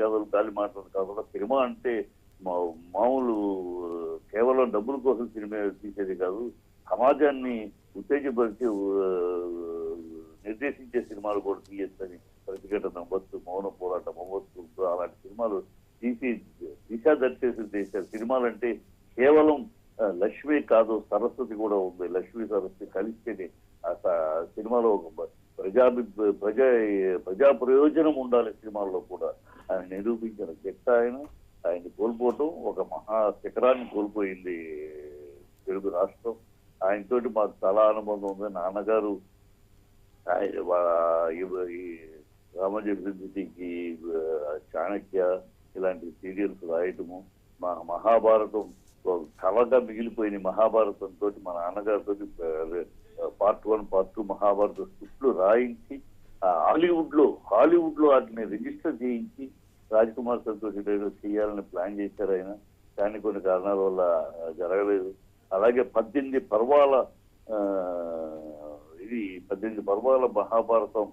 కథలు గాలి మాటలు కాకుండా సినిమా అంటే మామూలు కేవలం డబ్బుల కోసం సినిమా తీసేది కాదు, సమాజాన్ని ఉత్తేజపరిచి నిర్దేశించే సినిమాలు కూడా తీయచ్చని ప్రతిఘటన అవ్వచ్చు, మౌన పోరాటం అవ్వచ్చు, అలాంటి సినిమాలు తీసి దిశాదర్శనం చేశారు. సినిమాలంటే కేవలం లక్ష్మి కాదు, సరస్వతి కూడా ఉంది. లక్ష్మి సరస్వతి కలిస్తేనే సినిమాలో ఒక ప్రజా ప్రయోజనం ఉండాలి సినిమాల్లో కూడా ఆయన నిరూపించిన వ్యక్తి. ఆయన కోల్పోవటం ఒక మహా శిఖరాన్ని కోల్పోయింది తెలుగు రాష్ట్రం. ఆయనతోటి మాకు చాలా అనుబంధం ఉంది. నాన్నగారు ఈ రామజగృతికి చాణక్య ఇలాంటి సీరియల్స్ రాయటము, మహాభారతం కళగా మిగిలిపోయిన మహాభారతం తోటి మా నాన్నగారితో పార్ట్ 1 పార్ట్ 2 మహాభారత స్క్రిప్ట్లు రాయించి హాలీవుడ్ లో వాటిని రిజిస్టర్ చేయించి రాజ్ కుమార్ తోటి చేయాలని ప్లాన్ చేశారు ఆయన. కానీ కొన్ని కారణాల వల్ల జరగలేదు. అలాగే 18 పర్వాల మహాభారతం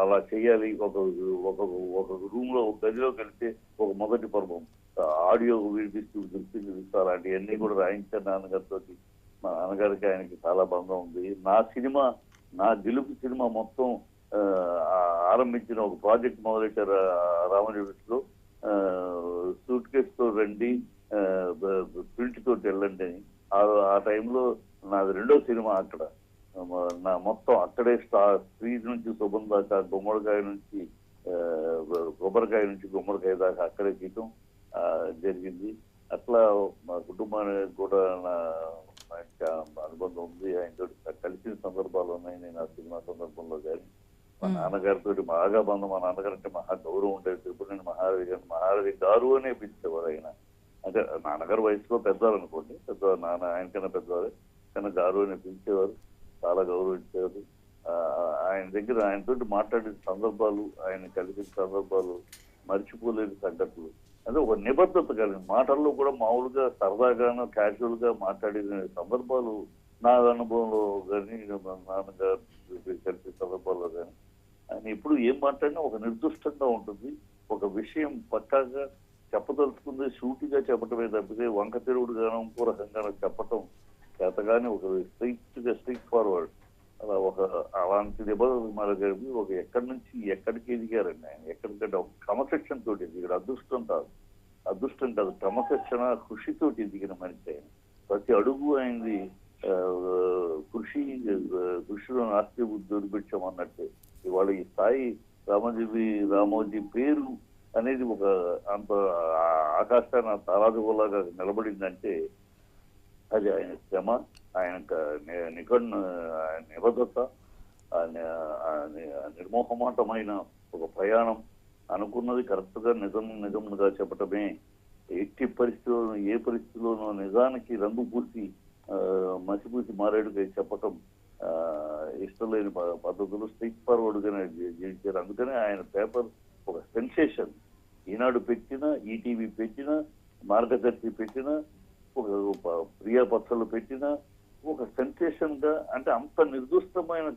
అలా చేయాలి. ఒక రూమ్ లో ఒక గదిలో కలిస్తే ఒక మొదటి పర్వం ఆడియో వినిపిస్తూ దృష్టిస్తూ అలాంటివన్నీ కూడా రాయించారు నాన్నగారితో. మా నాన్నగారికి ఆయనకి చాలా బంధం ఉంది. నా గెలుపు సినిమా మొత్తం ఆరంభించిన ఒక ప్రాజెక్ట్ మొదలెట్టారు రామజగృతిలో. సూట్ కేసు తో రండి, ప్రింట్ తోటి వెళ్ళండి అని. ఆ టైంలో నాది 2వ సినిమా అక్కడ. నా మొత్తం అక్కడే స్త్రీ నుంచి శుభం దాకా, కొబ్బరికాయ నుంచి గుమ్మడికాయ దాకా అక్కడే తీయటం జరిగింది. అట్లా మా కుటుంబానికి కూడా అనుబంధం ఉంది. ఆయనతో కలిసిన సందర్భాలు ఉన్నాయి. నేను ఆ సినిమా సందర్భంలో కానీ మా నాన్నగారితో బాగా బంధం. మా నాన్నగారు అంటే మహా గౌరవం ఉండేది. ఇప్పుడు నేను మహారవి గారు అనే పిలిచేవారు ఆయన. అంటే నాన్నగారు వయసులో పెద్దవారు అనుకోండి, నాన్న ఆయనకన్నా పెద్దవారు, కానీ గారు అని పిలిచేవారు, చాలా గౌరవించేవారు. ఆయనతో మాట్లాడిన సందర్భాలు, ఆయన కలిసిన సందర్భాలు మర్చిపోలేని సంఘటనలు. అంటే ఒక నిబద్ధత కలిగిన మాటల్లో కూడా మామూలుగా సరదాగానో క్యాజువల్ గా మాట్లాడిన సందర్భాలు నా అనుభవంలో కానీ నాన్నగారు కలిసిన సందర్భాల్లో కానీ ఆయన ఎప్పుడు ఏం మాట్లాడినా ఒక నిర్దిష్టంగా ఉంటుంది. ఒక విషయం పక్కాగా చెప్పదలుచుకుంది సూటిగా చెప్పటమే తప్పితే వంక తిరుగుడు గానో ఇంకో రకంగానో చెప్పటం చేతగానే ఒక స్ట్రైట్ ఫార్వర్డ్ అలాంటి నిబంధనలు మన జరిపి ఒక ఎక్కడి నుంచి ఎక్కడికి ఎదిగారండి ఆయన. ఎక్కడికంటే ఒక క్రమశిక్షణ తోటి ఎదిగాడు. అదృష్టం కాదు క్రమశిక్షణ కృషితోటి ఎదిగిన మనిషి ఆయన. ప్రతి అడుగు ఆయనది కృషిలో నాస్తి దుర్భిక్షమన్నట్టే. ఇవాళ ఈ స్థాయి రామోజీ పేరు అనేది ఒక అంత ఆకాశాన్ని తారాజులాగా నిలబడిందంటే అది ఆయన శ్రమ, ఆయన నిబద్ధత, నిర్మోహమాటమైన ఒక ప్రయాణం. అనుకున్నది కరెక్ట్ గా నిజంగా చెప్పటమే. ఎట్టి పరిస్థితుల్లోనూ ఏ పరిస్థితుల్లోనూ నిజానికి రంగు పూసి మసిపూసి మారేడుగా చెప్పటం ఇష్టం లేని పద్ధతులు స్ట్రైట్ ఫార్వర్డ్ గానే చేశారు. అందుకనే ఆయన పేపర్ ఒక సెన్సేషన్. ఈనాడు పెట్టినా, ఈటీవీ పెట్టినా, మార్గదర్శి పెట్టినా, ఒక ప్రియా పత్రాలు పెట్టినా ఒక సెన్సేషన్ గా, అంటే అంత నిర్దిష్టమైన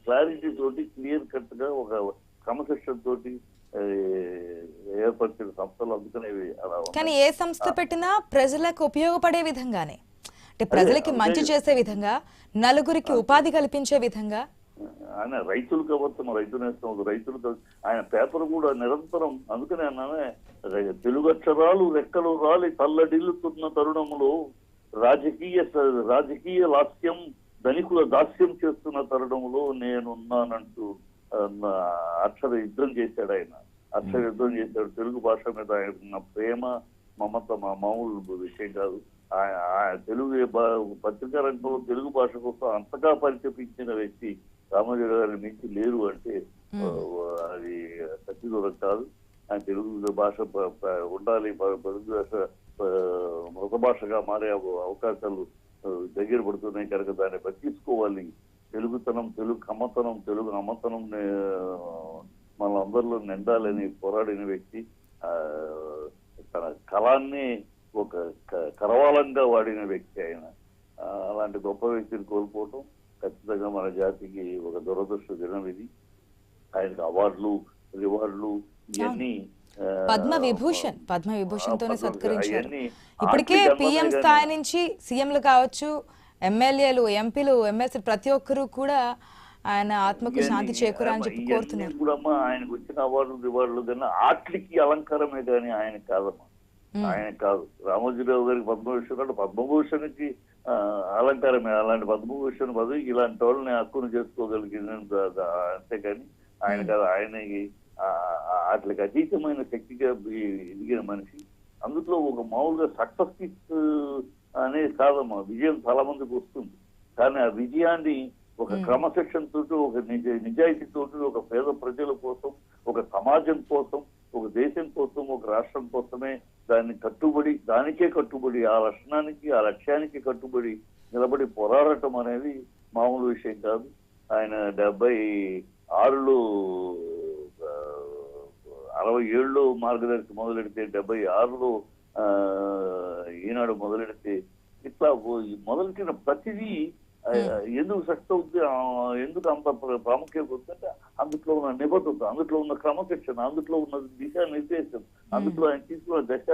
క్లారిటీ తోటి క్లియర్ కట్ గా ఒక క్రమశిక్షణ తోటి ఏర్పరిచిన సంస్థలు. అందుకనే అలా. కానీ ఏ సంస్థ పెట్టినా ప్రజలకు ఉపయోగపడే విధంగానే, అంటే ప్రజలకి మంచి చేసే విధంగా, నలుగురికి ఉపాధి కల్పించే విధంగా. ఆయన రైతులకు అవ్వచ్చు, రైతు నేస్తం రైతులకు ఆయన పేపర్ కూడా నిరంతరం. అందుకనే అన్నానే తెలుగు అక్షరాలు రెక్కలు రాలి తల్లడిల్లుతున్న తరుణంలో రాజకీయ లాస్యం ధనికుల దాస్యం చేస్తున్న తరుణంలో నేనున్నానంటూ అక్షర యుద్ధం చేశాడు ఆయన. తెలుగు భాష మీద ఆయన ప్రేమ మమత మామూలు విషయం కాదు. తెలుగు పత్రికా రంగంలో తెలుగు భాష కోసం అంతగా పరిచపించిన వ్యక్తి రామోజీ గారిని మించి లేరు అంటే అది సత్యదూరం కాదు. ఆయన తెలుగు భాష ఉండాలి, తెలుగు భాష మృత భాషగా మారే అవకాశాలు దగ్గర పడుతున్నాయి కనుక దాన్ని బతికించుకోవాలి. తెలుగుతనం, తెలుగు కమ్మతనం, తెలుగు అమ్మతనం మన అందరిలో నిండాలని పోరాడిన వ్యక్తి. తన కళాన్ని ఒక కరవాలంగా వాడిన వ్యక్తి ఆయన. అలాంటి గొప్ప వ్యక్తిని కోల్పోవటం ఖచ్చితంగా మన జాతికి ఒక దురదృష్ట దినం ఇది. ఆయనకు అవార్డులు, రివార్డులు ఇవన్నీ పద్మ విభూషణ్ తోనే సత్కరించారు. అవన్నీ ఇప్పటికే ఆర్టికల్ పిఎం స్థాయి నుంచి సీఎంలు కావచ్చు, ఎమ్మెల్యేలు, ఎంపీలు, ఎమ్మెల్సీ ప్రతి ఒక్కరు కూడా ఆయన ఆత్మకు శాంతి చేకూరా అని చెప్పి కోరుతున్నారు. కూడా ఆయనకు వచ్చిన అవార్డులు కన్నా ఆట్లికి అలంకారమే కానీ ఆయన కాదమ్మా. ఆయన కాదు. రామోజీరావు గారికి పద్మభూషణ్ అంటే పద్మభూషణ్కి అలంకారమే. అలాంటి పద్మభూషణ్ పదవి ఇలాంటి వాళ్ళని హక్కును చేసుకోగలిగింది అంతేకాని ఆయన కాదు. ఆయనకి వాటికి అతీతమైన శక్తిగా ఎదిగిన మనిషి. అందులో ఒక మామూలుగా సక్సెస్ అనేది కాదమ్మా. విజయం చాలా మందికి వస్తుంది, కానీ ఆ విజయాన్ని ఒక క్రమశిక్షణ తోటి, ఒక నిజాయితీతోటి, ఒక పేద ప్రజల కోసం, ఒక సమాజం కోసం, ఒక దేశం కోసం, ఒక రాష్ట్రం కోసమే దానికే కట్టుబడి, ఆ లక్షణానికి, ఆ లక్ష్యానికి కట్టుబడి నిలబడి పోరాడటం అనేది మామూలు విషయం కాదు. ఆయన 76లో 67లో మార్గదర్శి మొదలెడితే, 76లో ఈనాడు మొదలెడితే, ఇట్లా మొదలెట్టిన ప్రతిదీ ఎందుకు సక్సెస్ అవుతుంది, ఎందుకు అంత ప్రాముఖ్యత అవుతుందంటే అందులో ఉన్న నిబద్ధత, అందులో ఉన్న క్రమశిక్షణ, అందులో ఉన్న దిశానిర్దేశం, అందులో ఆయన తీసుకున్న దిశ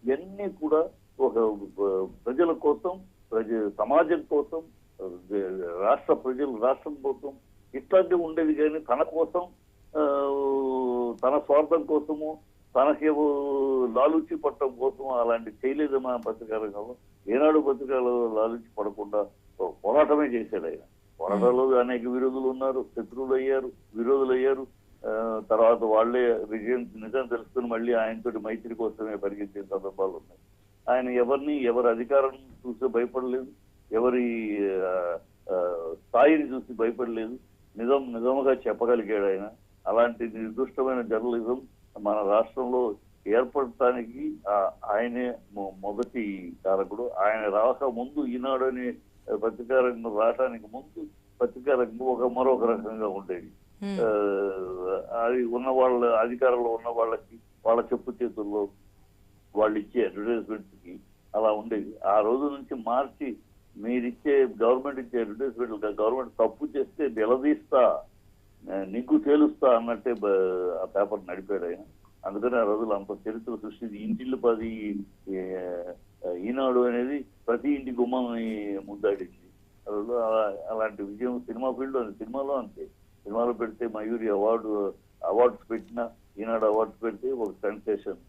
ఇవన్నీ కూడా ఒక ప్రజల కోసం, సమాజం కోసం, రాష్ట్రం కోసం ఇట్లాంటివి ఉండేది. కానీ తన కోసం, తన స్వార్థం కోసము, తనకేవో లాలూచి పట్టడం కోసం అలాంటి చేయలేదు మన పత్రికారంగంలో. ఏనాడు పత్రికలు లాలూచి పడకుండా పోరాటమే చేశాడు ఆయన. పోరాటంలో అనేక విరోధులు ఉన్నారు, విరోధులు అయ్యారు. తర్వాత వాళ్లే నిజం తెలుసుకుని మళ్ళీ ఆయనతోటి మైత్రి కోసమే పరిగెత్తే సందర్భాలు ఉన్నాయి. ఆయన ఎవరి అధికారం చూసి భయపడలేదు, ఎవరి స్థాయిని చూసి భయపడలేదు. నిజముగా చెప్పగలిగాడు ఆయన. అలాంటి నిర్దిష్టమైన జర్నలిజం మన రాష్ట్రంలో ఏర్పడటానికి ఆయనే మొదటి కారకుడు. ఆయన రాక ముందు, ఈనాడు అనే పత్రికా రంగం రావడానికి ముందు పత్రికా రంగం మరొక రకంగా ఉండేది. అది ఉన్న వాళ్ళ అధికారంలో ఉన్న వాళ్ళ చెప్పు చేతుల్లో వాళ్ళు ఇచ్చే అడ్వర్టైజ్మెంట్స్ కి అలా ఉండేది. ఆ రోజు నుంచి మార్చి గవర్నమెంట్ ఇచ్చే అడ్వర్టైజ్మెంట్, గవర్నమెంట్ తప్పు చేస్తే నిలదీస్తా, నీకు తేలుస్తా అన్నట్టే ఆ పేపర్ నడిపాడు ఆయన. అందుకని ఆ రోజులు అంత చరిత్ర సృష్టించి ఇంటిల్లు 10 ఈనాడు అనేది ప్రతి ఇంటి గుమ్మని ముద్దాడింది. అలాంటి విజయం సినిమా ఫీల్డ్, సినిమాలో అంతే. సినిమాలో పెడితే మయూరి అవార్డ్స్ పెట్టినా, ఈనాడు అవార్డ్స్ పెడితే ఒక సెన్సేషన్.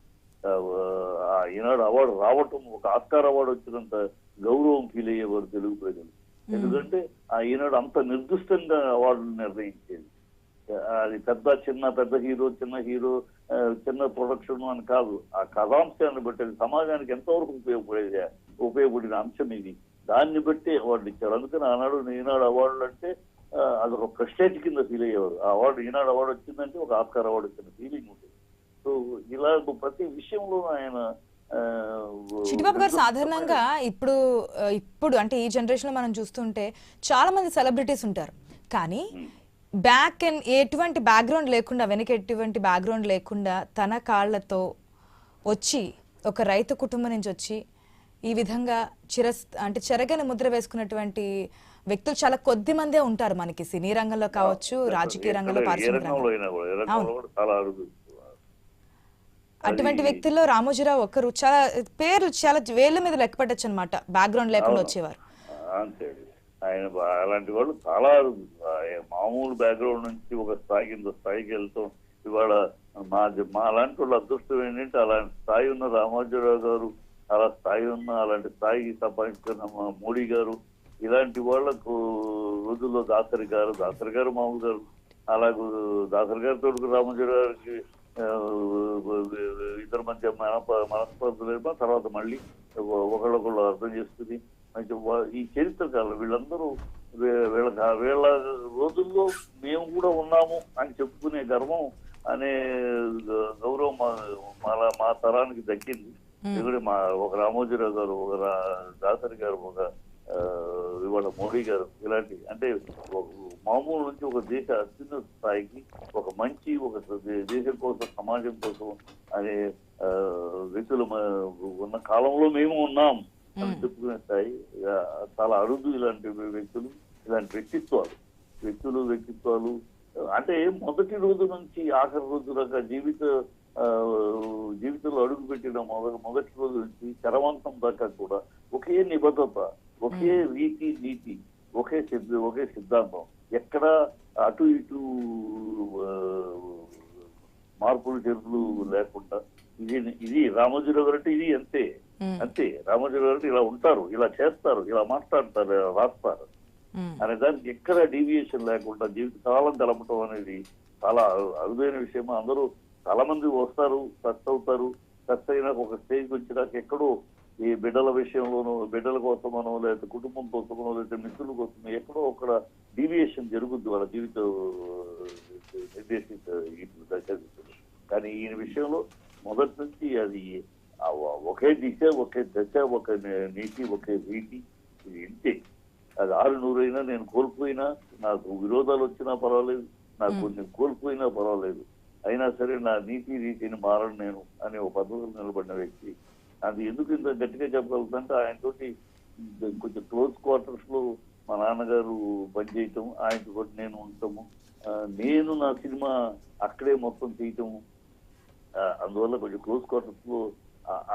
ఈనాడు అవార్డు రావటం, ఒక ఆస్కార్ అవార్డు వచ్చినంత గౌరవం ఫీల్ అయ్యేవారు తెలుగు ప్రజలు. ఎందుకంటే ఆ ఈనాడు అంత నిర్దిష్టంగా అవార్డులు నిర్ణయించేది. అది పెద్ద హీరో, చిన్న హీరో, చిన్న ప్రొడక్షన్ అని కాదు. ఆ కథాంశాన్ని బట్టి అది సమాజానికి ఎంతవరకు ఉపయోగపడిన అంశం ఇది. దాన్ని బట్టి అవార్డు ఇచ్చారు. అందుకని ఈనాడు అవార్డులు అంటే అదొక ప్రెస్టేజ్ కింద ఫీల్ అయ్యేవారు. ఆ అవార్డు, ఈనాడు అవార్డు వచ్చిందంటే ఒక ఆస్కార్ అవార్డు వచ్చిన ఫీలింగ్ ఉంటుంది. సో ఇలా ప్రతి విషయంలో ఆయన. చిట్టిబాబు గారు, సాధారణంగా ఇప్పుడు అంటే ఈ జనరేషన్ లో మనం చూస్తుంటే చాలా మంది సెలబ్రిటీస్ ఉంటారు, కానీ ఎటువంటి బ్యాక్గ్రౌండ్ లేకుండా, వెనక ఎటువంటి బ్యాక్గ్రౌండ్ లేకుండా తన కాళ్లతో వచ్చి, ఒక రైతు కుటుంబం నుంచి వచ్చి ఈ విధంగా చెరగని ముద్ర వేసుకున్నటువంటి వ్యక్తులు చాలా కొద్ది మందే ఉంటారు మనకి, సినీ రంగంలో కావచ్చు, రాజకీయ రంగంలో, అటువంటి వ్యక్తుల్లో రామోజీరావు ఒకరు. చాలా పేర్లు చాలా వేళ్ల మీద లెక్క పెట్టచ్చు అనమాట, బ్యాక్గ్రౌండ్ లేకుండా వచ్చేవారు. ఆయన అలాంటి వాళ్ళు చాలా మామూలు బ్యాక్గ్రౌండ్ నుంచి ఒక స్థాయికి వెళ్తాం. ఇవాళ మా అలాంటి వాళ్ళు అదృష్టం ఏంటంటే, అలాంటి స్థాయి ఉన్న రామోజీరావు గారు, అలాంటి స్థాయికి సంపాదించిన మోడీ గారు, ఇలాంటి వాళ్లకు రోజుల్లో దాసరి గారు మామూలు గారు, అలాగే దాసరి గారితో రామోజీరావు గారికి ఇద్దరి మధ్య మనస్పర్ధలు, తర్వాత మళ్ళీ ఒకళ్ళొకళ్ళు అర్థం చేసుకుని ఈ చరిత్ర కాలం వీళ్ళందరూ వీళ్ళ రోజుల్లో మేము కూడా ఉన్నాము అని చెప్పుకునే గర్వం అనే గౌరవం మా తరానికి దక్కింది. ఎందుకంటే ఒక రామోజీరావు గారు, ఒక దాసరి గారు, ఒక ఇవాళ మోడీ గారు, ఇలాంటి అంటే మామూలు నుంచి ఒక దేశ అత్యున్నత స్థాయికి, ఒక మంచి, ఒక దేశం కోసం, సమాజం కోసం అనే వ్యక్తులు ఉన్న కాలంలో మేము ఉన్నాం అని చెప్పుకునే స్థాయి చాలా అరుదు. ఇలాంటి వ్యక్తులు, ఇలాంటి వ్యక్తిత్వాలు అంటే మొదటి రోజు నుంచి ఆఖరి రోజు దాకా జీవితంలో అడుగు పెట్టిన మొదటి రోజు నుంచి చరమాంతం దాకా కూడా ఒకే నిబద్ధత, ఒకే రీతి నీతి, ఒకే సిద్ధాంతం, ఎక్కడ అటు ఇటు మార్పులు చేర్పులు లేకుండా ఇది రామోజీరావు గారు అంటే ఇది అంతే రామోజీరావు గారు ఇలా ఉంటారు, ఇలా చేస్తారు, ఇలా మాట్లాడతారు, ఇలా రాస్తారు అనే దానికి ఎక్కడ డీవియేషన్ లేకుండా జీవితకాలం గడపటం అనేది చాలా అరుదైన విషయం. అందరూ చాలా మంది వస్తారు, సక్సెస్ అవుతారు, సక్సెస్ అయినాక ఒక స్టేజ్కి వచ్చినాక ఎక్కడో ఈ బిడ్డల విషయంలోనూ, బిడ్డల కోసమనో, లేకపోతే కుటుంబం కోసమనో, లేకపోతే మిత్రుల కోసమో ఎక్కడో ఒక డీవియేషన్ జరుగుద్ది వాళ్ళ జీవిత నిర్దేశిత దశ. కానీ ఈయన విషయంలో మొదటి నుంచి అది ఒకే దిశ, ఒకే దశ, ఒక నీతి, ఒకే రీతి, ఇది ఇంతే. అది 600 అయినా, నేను కోల్పోయినా, నాకు విరోధాలు వచ్చినా పర్వాలేదు, నాకు కొన్ని కోల్పోయినా పర్వాలేదు, అయినా సరే నా నీతి రీతిని మారను నేను అనే ఒక పద్ధతిలో నిలబడిన వ్యక్తి. అది ఎందుకు ఇంత గట్టిగా చెప్పగలుగుతుంటే ఆయనతోటి కొంచెం క్లోజ్ క్వార్టర్స్ లో మా నాన్నగారు పనిచేయటం, ఆయనతో కూడా నేను ఉండటము, నేను నా సినిమా అక్కడే మొత్తం చేయటము, అందువల్ల కొంచెం క్లోజ్ క్వార్టర్స్ లో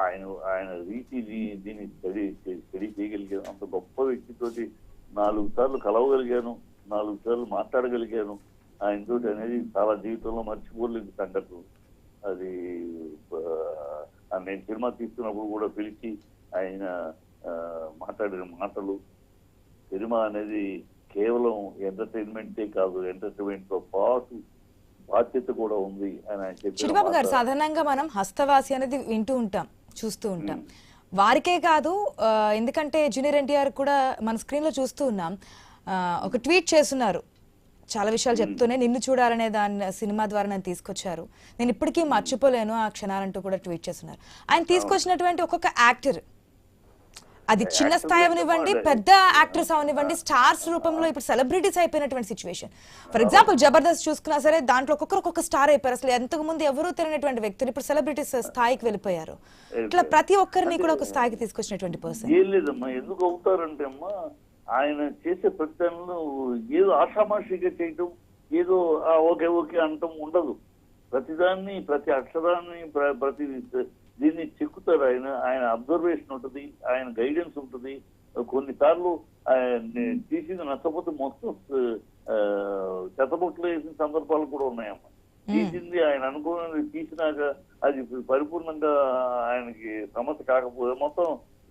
ఆయన రీతి దీన్ని స్టడీ చేయగలిగాను. అంత గొప్ప వ్యక్తితోటి 4 సార్లు కలవగలిగాను, 4 సార్లు మాట్లాడగలిగాను ఆయనతోటి అనేది చాలా జీవితంలో మర్చిపోలేని సంఘటన. అది నేను సినిమా తీస్తున్నప్పుడు కూడా పిలిచి ఆయన మాట్లాడిన మాటలు, సినిమా అనేది కేవలం ఎంటర్టైన్మెంటే కాదు, ఎంటర్టైన్మెంట్ తో పాటు బాధ్యత కూడా ఉంది అని ఆయన చెప్పారు. చిట్టిబాబు గారు, సాధారణంగా మనం హస్తవాసి అనేది వింటూ ఉంటాం, చూస్తూ ఉంటాం. వారికే కాదు, ఎందుకంటే జూనియర్ ఎన్టీఆర్ కూడా మన స్క్రీన్ లో చూస్తూ ఉన్నాం. ఒక ట్వీట్ చేస్తున్నారు, చాలా విషయాలు చెప్తూనే నిన్ను చూడాలనే దాని సినిమా ద్వారా నన్ను తీసుకొచ్చారు, నేను ఇప్పటికీ మర్చిపోలేను ఆ క్షణాలంటూ కూడా ట్వీట్ చేస్తున్నారు. ఆయన తీసుకొచ్చినటువంటి ఒక్కొక్క యాక్టర్, అది చిన్న స్థాయి అవనివ్వండి, పెద్ద యాక్టర్స్ అవనివ్వండి, స్టార్స్ రూపంలో ఇప్పుడు సెలబ్రిటీస్ అయిపోయినటువంటి సిచ్యువేషన్. ఫర్ ఎగ్జాంపుల్ జబర్దస్త్ చూసుకున్నా సరే, దాంట్లో ఒక్కొక్క స్టార్ అయిపోయారు. అసలు ఎంతకు ముందు ఎవరూ తెలియనటువంటి వ్యక్తులు ఇప్పుడు సెలబ్రిటీస్ స్థాయికి వెళ్ళిపోయారు. ఇట్లా ప్రతి ఒక్కరిని కూడా ఒక స్థాయికి తీసుకొచ్చినటువంటి పర్సన్. ఏం లేదమ్మా, ఎందుకు అవుతారంటే అమ్మా, ఆయన చేసే ప్రతిదానిలో ఏదో ఆషామాషిగా చేయటం, ఏదో ఓకే అనటం ఉండదు. ప్రతిదాన్ని, ప్రతి అక్షరాన్ని, ప్రతి దీన్ని చెక్కుతారు. ఆయన అబ్జర్వేషన్ ఉంటుంది, ఆయన గైడెన్స్ ఉంటుంది. కొన్నిసార్లు తీసింది నచ్చపోతే మొత్తం చెత్తబొట్లు వేసిన సందర్భాలు కూడా ఉన్నాయమ్మా. తీసింది ఆయన అనుకున్నది తీసినాక అది పరిపూర్ణంగా ఆయనకి సమస్య కాకపోతే మొత్తం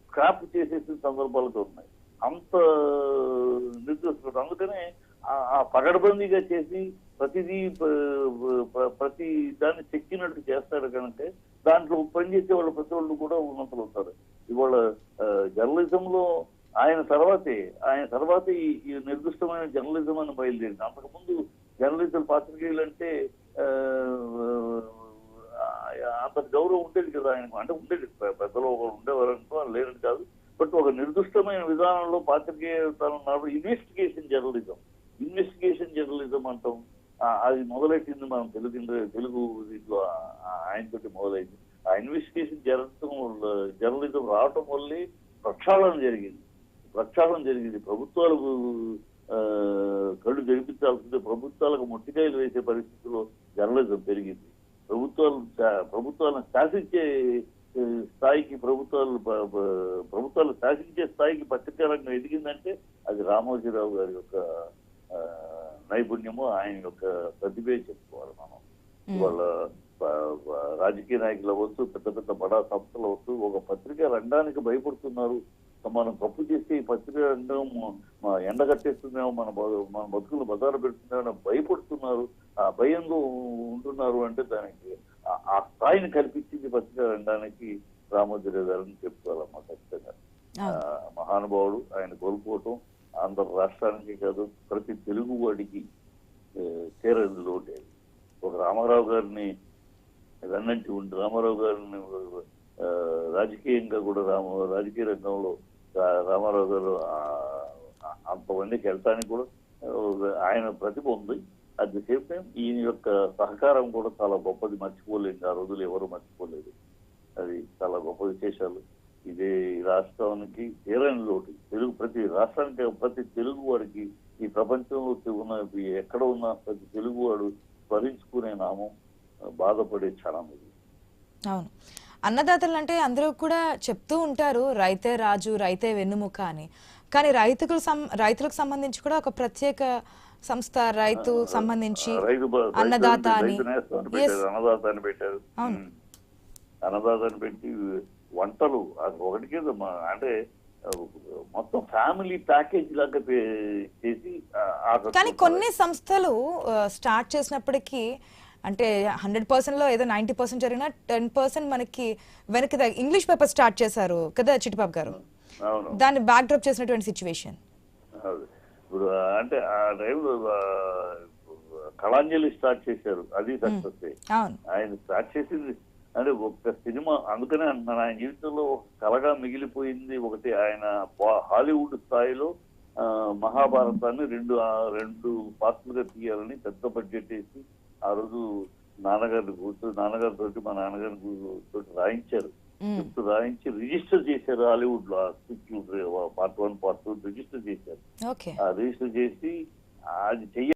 స్క్రాప్ చేసేసిన సందర్భాలు ఉన్నాయి. అంత నిర్దిష్టం. అందుకనే ఆ పగడబందీగా చేసి ప్రతి దాన్ని చెక్కినట్టు చేస్తాడు కనుక దాంట్లో పనిచేసే వాళ్ళు ప్రతి వాళ్ళు కూడా ఉన్నతులు ఉంటారు. ఇవాళ జర్నలిజంలో ఆయన తర్వాతే ఈ నిర్దిష్టమైన జర్నలిజం అని బయలుదేరింది. అంతకుముందు జర్నలిజం, పాత్రికేయులు అంటే అంత గౌరవం ఉండేది కదా ఆయనకు. అంటే ఉండేది, పెద్దలు ఉండేవారు అనుకో, లేనట్టు కాదు. బట్ ఒక నిర్దిష్టమైన విధానంలో పాత్రికేయులు ఇన్వెస్టిగేషన్ జర్నలిజం అంటాం. అది మొదలెట్టింది మనం తెలుగు దీంట్లో ఆయనతోటి మొదలైంది. ఆ ఇన్వెస్టిగేషన్ జర్నలిజం రావటం వల్లే ప్రక్షాళన జరిగింది. ప్రభుత్వాలకు కళ్ళు జరిపించాల్సిందే, ప్రభుత్వాలకు మొట్టికాయలు వేసే పరిస్థితిలో జర్నలిజం పెరిగింది. ప్రభుత్వాలను శాసించే స్థాయికి ప్రభుత్వాలు శాసించే స్థాయికి పత్రికా రంగం ఎదిగిందంటే అది రామోజీరావు గారి యొక్క నైపుణ్యము, ఆయన యొక్క ప్రతిభే చెప్పుకోవాలి మనం. వాళ్ళ రాజకీయ నాయకులు అవ్వచ్చు, పెద్ద బడా సంస్థలు అవ్వచ్చు, ఒక పత్రికా రంగానికి భయపడుతున్నారు. మనం తప్పు చేస్తే ఈ పత్రికా రంగం ఎండగట్టేస్తుందేమో, మన బతుకులు బజారు పెడుతుందేమో భయపడుతున్నారు. ఆ భయంలో ఉంటున్నారు. అంటే దానికి ఆ స్థాయిని కల్పించింది పత్రికా రంగానికి రామోజీరావు గారిని చెప్పుకోవాలమ్మా. ఖచ్చితంగా మహానుభావుడు. ఆయన కోల్పోవటం ఆంధ్ర రాష్ట్రానికి కాదు, ప్రతి తెలుగు వాడికి తీరని లోటే. ఒక రామారావు గారిని వెన్నంటి ఉండి, రామారావు గారిని రాజకీయంగా కూడా రాజకీయ రంగంలో రామారావు గారు అంతమందికి వెళ్ళటానికి కూడా ఆయన ప్రతిభ ఉంది. అట్ ది సేమ్ టైం ఈయన యొక్క సహకారం కూడా చాలా గొప్పది, మర్చిపోలేదు. ఆ రోజులు ఎవరు మర్చిపోలేదు. అది చాలా గొప్ప విశేషాలు. ఇదే రాష్ట్రానికి తీరని లోటు. ప్రతి రాష్ట్రానికి, ప్రతి తెలుగు వారికి ఈ ప్రపంచంలో ఉన్న ఎక్కడ ఉన్న ప్రతి తెలుగువాడు స్మరించుకునే నామం, బాధపడే క్షణం ఇది. అవును. అన్నదాతలు అంటే అందరూ కూడా చెప్తూ ఉంటారు రైతే రాజు, రైతే వెన్నుముక అని. కానీ రైతులకు సంబంధించి కూడా ఒక ప్రత్యేక సంస్థ రైతు సంబంధించి అన్నదాత అని. అన్నదాత అని పెట్టారు. అవును. అన్నదాత అని పెట్టి వంటలు అది ఒకటి కింద అంటే మొత్తం ఫ్యామిలీ ప్యాకేజ్ లాగా చేసి కానీ కొన్ని సంస్థలు స్టార్ట్ చేసినప్పటికీ అంటే 100% లో ఏదో 90% జరిగినా 10% మనకి వెనక్కి ఇంగ్లీష్ పేపర్ స్టార్ట్ చేశారు కదా చిట్టిబాబు గారు. దాన్ని బ్యాక్ డ్రాప్ చేసినటువంటి సిచ్యువేషన్. ఇప్పుడు అంటే ఆ టైంలో కళాంజలి స్టార్ట్ చేశారు, అది సక్సెస్. ఆయన స్టార్ట్ చేసింది అంటే ఒక సినిమా, అందుకనే అంటున్నాను ఆయన జీవితంలో ఒక కళగా మిగిలిపోయింది ఒకటి. ఆయన హాలీవుడ్ స్థాయిలో మహాభారతాన్ని రెండు పార్ట్లుగా తీయాలని పెద్ద బడ్జెట్ వేసి ఆ రోజు నాన్నగారితో మా నాన్నగారి తోటి రాయించారు. చెప్తూ రాయించి రిజిస్టర్ చేశారు హాలీవుడ్ లో. పార్ట్ 1 పార్ట్ 2 రిజిస్టర్ చేశారు. ఆ రిజిస్టర్ చేసి అది చెయ్యాలి